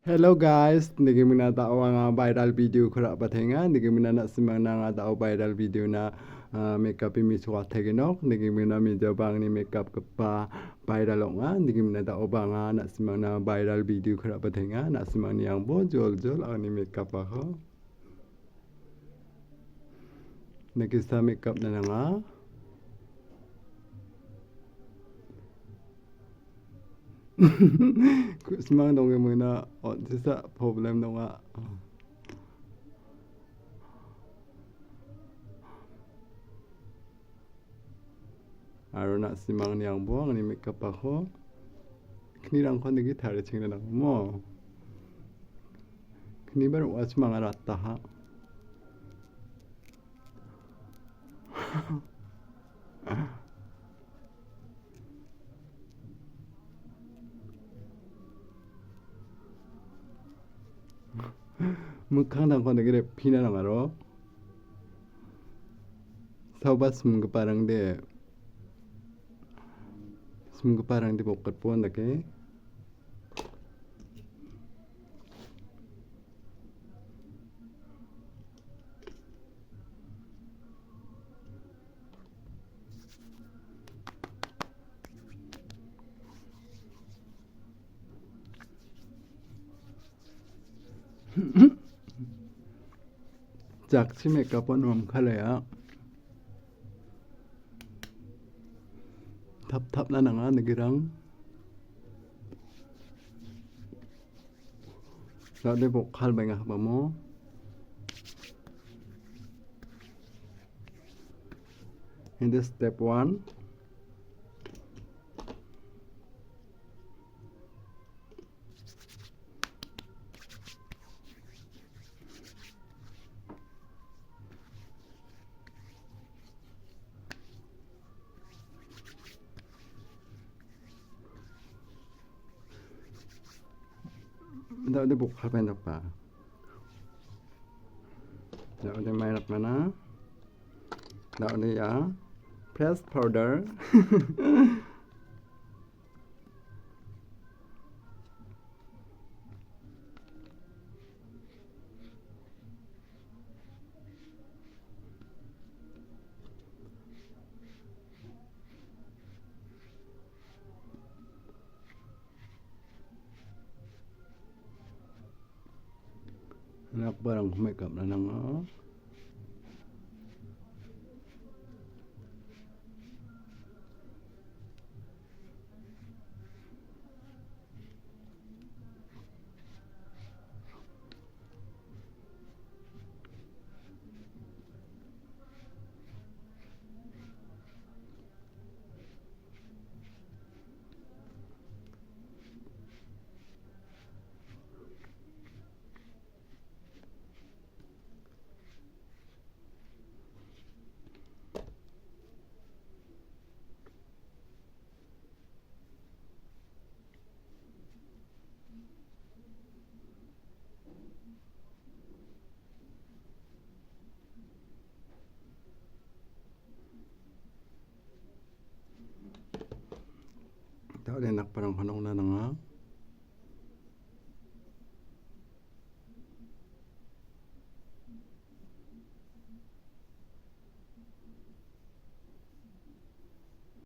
Hello guys, niki mina tao nga viral video khura pathenga niki mina na simang na nga tao viral video na makeup mi suwa theginok niki mina mi jabang ni makeup pa viral nga niki mina tao ba nga na simang na viral video khura pathenga na simang ni ang bo jol jol ani makeup pa ho niki sa makeup na nga Semang dong yang mana sisa problem dong ah. Aro nak semang ni ang buang ni makeup ako. Kini lang ko nagi thare chingna lang mo. Kini bar was semang rata ha. Mukhang dang ko nagi pina lang aro. Saubas mung parang de. Mung parang de bokat pon dake. Jaksi makeup on om khalaya. Thap na nga nagirang. Lalu bokal bengah ba mo. In this step 1. Udah bukal pendek pa. Udah mainak mana? Udah ya. Press powder. Anak barang makeup na nang tao din nak parang hanong na nga.